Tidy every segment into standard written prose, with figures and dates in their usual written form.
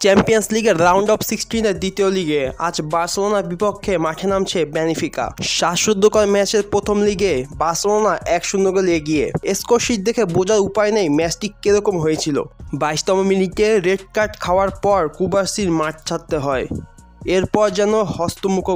Champions লিগের round of 16-এর দ্বিতীয় লিগে আজ বার্সেলোনার বিপক্ষে মাঠে নামছে বেনিফিকা। শ্বাসরুদ্ধকর ম্যাচের প্রথম লিগে বার্সেলোনা 1-0 গোলে এগিয়ে। স্কোর শিট দেখে বোঝার উপায় নেই ম্যাচটি কিরকম হয়েছিল। 22তম মিনিটে রেড কার্ড খাওয়ার পর কুবার্সির মাঠ ছাড়তে হয়। এরপর যেন হস্তমুখ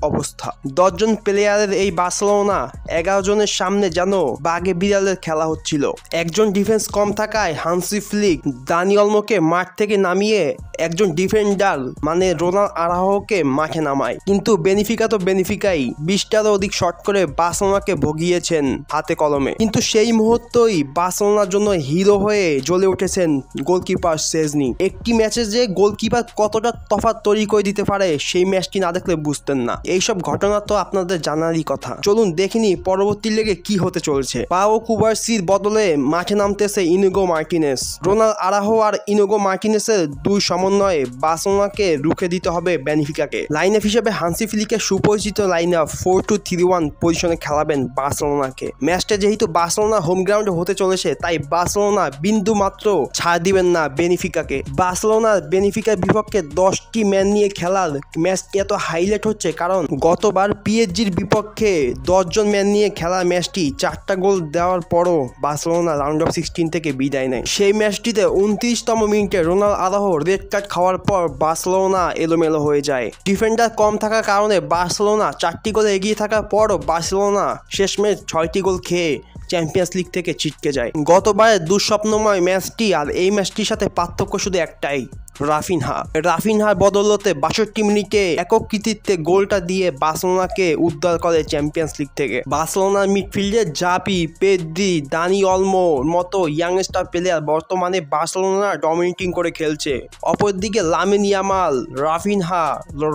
অবস্থা। 10 জন প্লেয়ারের এই বার্সেলোনা 11 জনের সামনে যেন বাঘে বিড়ালের খেলা হচ্ছিল। একজন ডিফেন্স কম থাকায় হান্সি ফ্লিক দানি অলমোকে মাঠ থেকে নামিয়ে একজন ডিফেন্ডার মানে রোনাল্ড আরাউজোকে মাঠে নামায়। কিন্তু বেনিফিকা তো বেনিফিকাই 20টারও অধিক শট করে বার্সেলোনাকে ভগিয়েছেন হাতে কলমে। কিন্তু সেই মুহূর্তেই বার্সেলোনার জন্য হিরো হয়ে জ্বলে উঠেছেন গোলকিপার সেজনি। একটি ম্যাচে যে গোলকিপার কতটা তফাৎ তৈরি করে দিতে পারে সেই ম্যাচটি না দেখলে বুঝতেন না। এইসব ঘটনা তো আপনাদের জানারই কথা। চলুন দেখিনি পরবর্তী লেগে কি হতে চলছে। পাও কুবার্সির বদলে মাঠে নামতেছে ইনিগো মার্টিনেজ। রোনাল্ড আরাউজো আর ইনিগো মার্টিনেজের দুই সমন্বয়ে বার্সেলোনাকে রুখে দিতে হবে বেনিফিকাকে। লাইন আপ হিসেবে হান্সি ফ্লিকের সুপরিচিত লাইন আপ 4-2-3-1 পজিশনে খেলাবেন বার্সেলোনাকে। ম্যাচটা যেহেতু বার্সেলোনা হোম গ্রাউন্ডে হতে চলেছে তাই বার্সেলোনা বিন্দু মাত্র ছাড় দিবেন না বেনিফিকাকে। বার্সেলোনার বেনিফিকার বিপক্ষে 10টি ম্যান নিয়ে খেলার ম্যাচ এত হাইলাইট হচ্ছে কারণ গতবার পিএসজির বিপক্ষে 10 জন ম্যান নিয়ে খেলা ম্যাচটি 4টা গোল দেওয়ার পরও বার্সেলোনা রাউন্ড অফ 16 থেকে বিদায় নেয়। সেই ম্যাচটিতে 29তম মিনিটে রোনাল্ড আরাউজো রেড কার্ড খাওয়ার পর বার্সেলোনা এলোমেলো হয়ে যায়। ডিফেন্ডার কম থাকার কারণে বার্সেলোনা 4টি গোলে এগিয়ে থাকার পরও বার্সেলোনা শেষমেশ 6টি গোল খেয়ে চ্যাম্পিয়ন্স লিগ থেকে ছিটকে যায়। গতবারের দুঃস্বপ্নময় ম্যাচটি আর এই ম্যাচটির সাথে পার্থক্য শুধু একটাই, রাফিনহার বদৌলতে 62 মিনিটে একক কৃতিত্বে গোলটা দিয়ে বার্সেলোনাকে উদ্ধার করে চ্যাম্পিয়ন্স লিগ থেকে। বার্সেলোনার মিডফিল্ডে জাভি, পেদ্রি, দানি অলমোর মতো ইয়াংস্টার প্লেয়ার বর্তমানে বার্সেলোনা ডমিনেটিং করে খেলছে। অপরদিকে Lamine Yamal, Raphinha,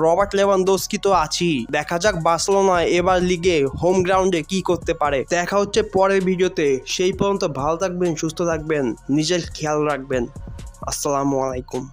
Robert Lewandowski তো আছেই। দেখা যাক বার্সেলোনা এবার লিগে হোম গ্রাউন্ডে কি করতে পারে। দেখা হচ্ছে পরের ভিডিওতে। সেই পর্যন্ত ভালো থাকবেন, সুস্থ থাকবেন, নিজের খেয়াল রাখবেন। আসসালামু আলাইকুম।